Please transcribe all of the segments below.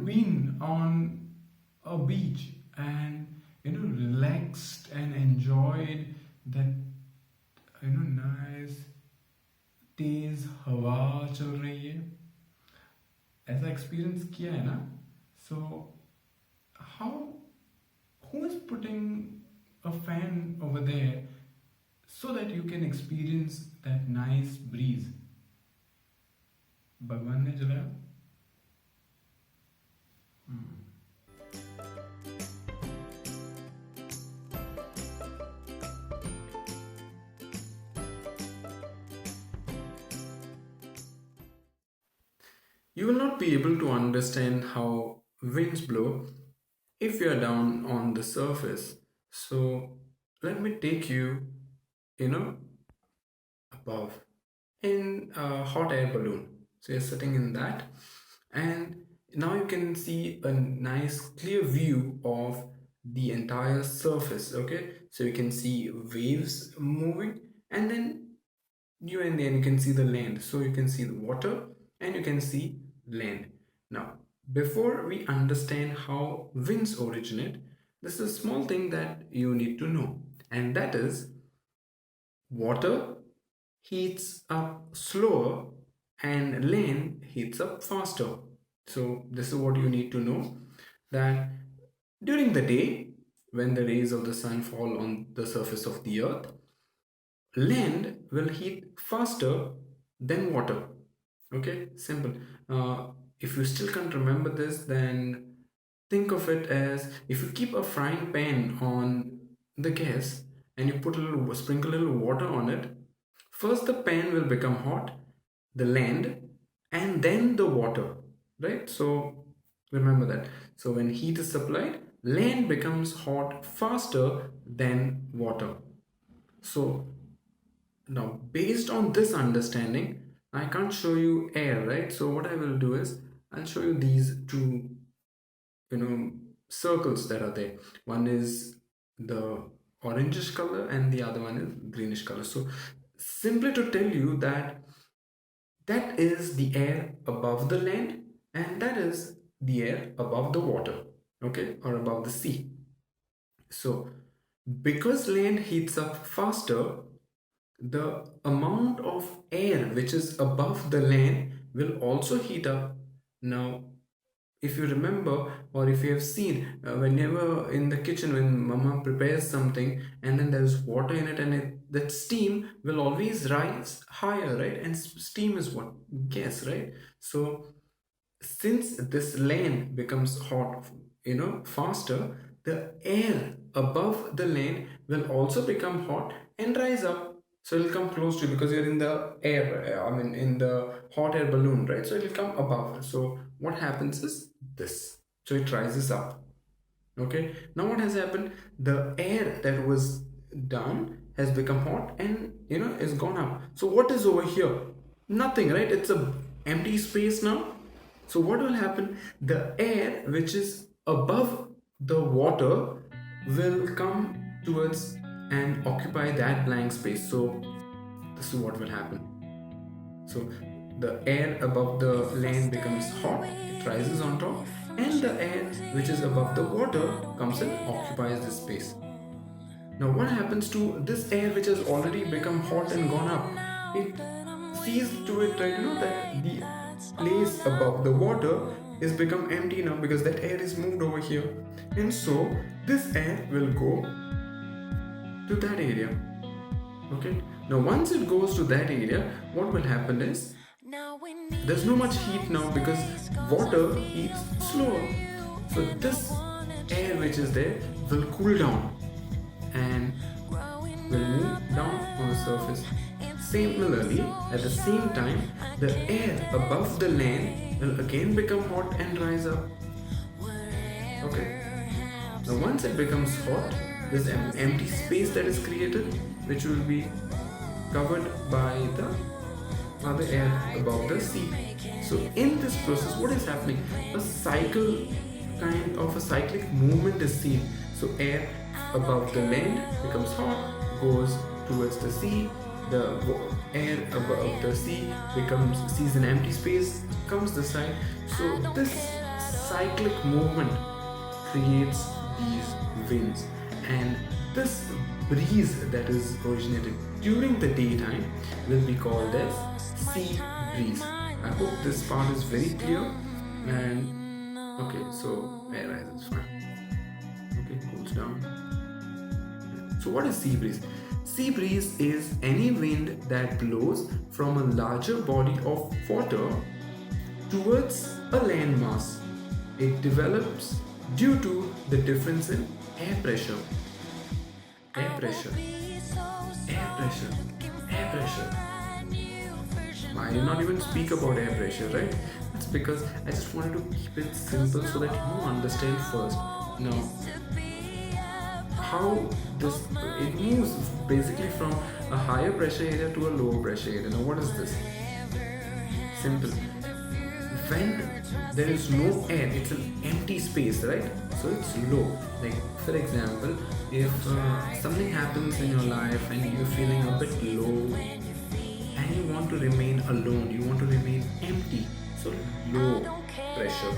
been on a beach and relaxed and enjoyed that nice तेज हवा चल रही है? ऐसा एक्सपीरियंस किया है ना? So how who is putting a fan over there so that you can experience that nice breeze? भगवान ने चलाया? You will not be able to understand how winds blow if you are down on the surface. So let me take you, you know, above in a hot air balloon. So you're sitting in that, and now you can see a nice clear view of the entire surface. Okay, so you can see waves moving, and then you can see the land. So you can see the water and you can see land. Now, before we understand how winds originate, this is a small thing that you need to know, and that is water heats up slower and land heats up faster. So this is what you need to know, that during the day, when the rays of the sun fall on the surface of the earth, land will heat faster than water. Okay, simple. If you still can't remember this, then think of it as if you keep a frying pan on the gas and you put sprinkle a little water on it. First, the pan will become hot, the land, and then the water, right? So remember that. So when heat is supplied, land becomes hot faster than water. So now, based on this understanding, I can't show you air, right? So what I will do is I'll show you these two, circles that are there. One is the orangish color and the other one is greenish color. So simply to tell you that that is the air above the land and that is the air above the water, okay, or above the sea. So because land heats up faster, the amount of air which is above the land will also heat up. Now, if you remember or if you have seen, whenever in the kitchen when mama prepares something and then there's water in it and that steam will always rise higher, right? And steam is what? Gas, right? So since this land becomes hot, faster, the air above the land will also become hot and rise up. So it'll come close to you because you're in the air, in the hot air balloon, right? So it'll come above. So what happens is this. So it rises up. Okay. Now what has happened? The air that was down has become hot and, is gone up. So what is over here? Nothing, right? It's a empty space now. So what will happen? The air which is above the water will come towards and occupy that blank space. So this is what will happen. So the air above the land becomes hot, it rises on top, and the air which is above the water comes and occupies this space. Now what happens to this air which has already become hot and gone up? It sees to it, right, that the place above the water is become empty now because that air is moved over here, and so this air will go to that area. Okay, now once it goes to that area, what will happen is there's no much heat now because water heats slower. So this air which is there will cool down and will move down on the surface. Similarly, at the same time, the air above the land will again become hot and rise up. Okay. Now once it becomes hot, there's an empty space that is created which will be covered by the other air above the sea. So in this process, what is happening? A kind of a cyclic movement is seen. So air above the land becomes hot, goes towards the sea. The air above the sea sees an empty space, comes this side. So this cyclic movement creates these winds, and this breeze that is originated during the daytime will be called as sea breeze. I hope this part is very clear. And okay, so air rises fine. Okay, cools down. So what is sea breeze? Sea breeze is any wind that blows from a larger body of water towards a landmass. It develops due to the difference in air pressure. Air pressure. Air pressure. Air pressure. I did not even speak about air pressure, right? That's because I just wanted to keep it simple so that you understand first. Now, how this it moves basically from a higher pressure area to a lower pressure area. Now, what is this? Simple. When there is no air, it's an empty space, right? So it's low. Like for example, if something happens in your life and you're feeling a bit low and you want to remain alone, you want to remain empty, so low pressure.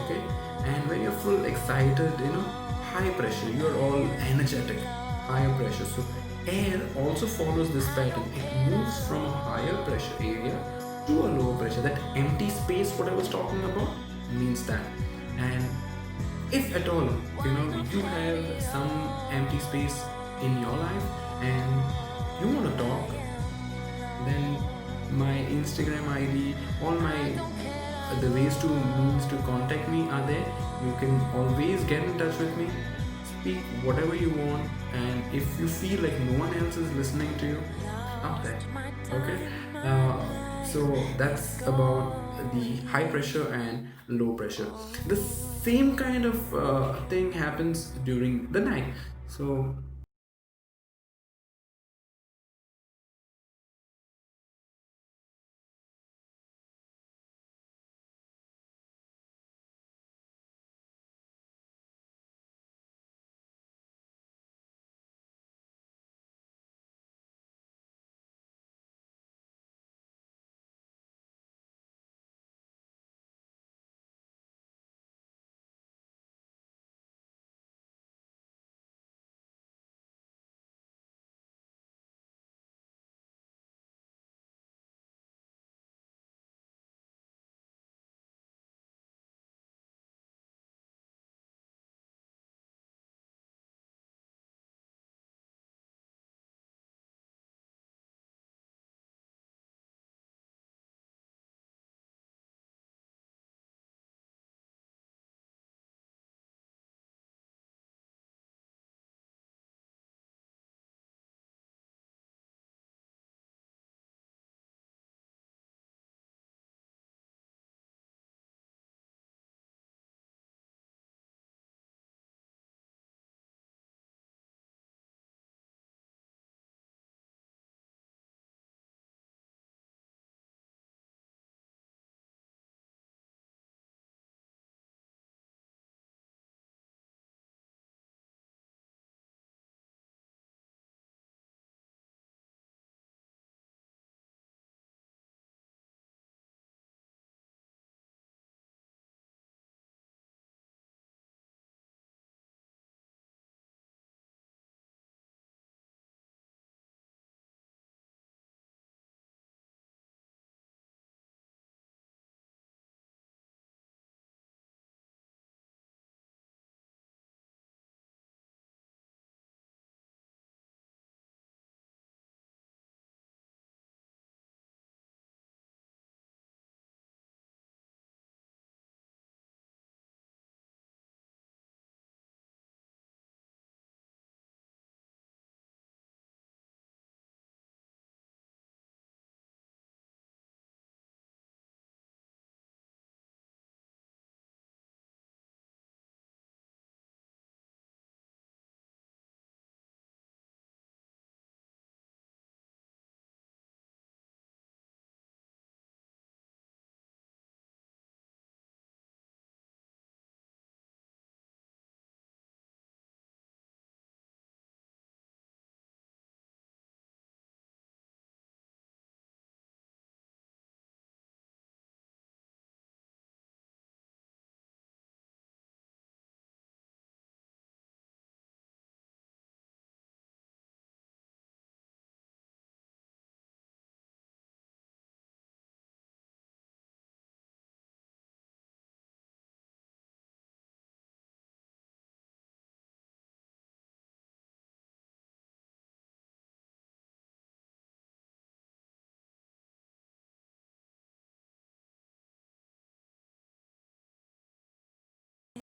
Okay, and when you're full excited, high pressure, you're all energetic. Higher pressure, so air also follows this pattern. It moves from a higher pressure area to a lower pressure. That empty space what I was talking about means that. And if at all you have some empty space in your life and you want to talk, then my Instagram ID, all my the ways to means to contact me are there. You can always get in touch with me, speak whatever you want, and if you feel like no one else is listening to you, up there. Okay, so that's about the high pressure and low pressure. The same kind of thing happens during the night. So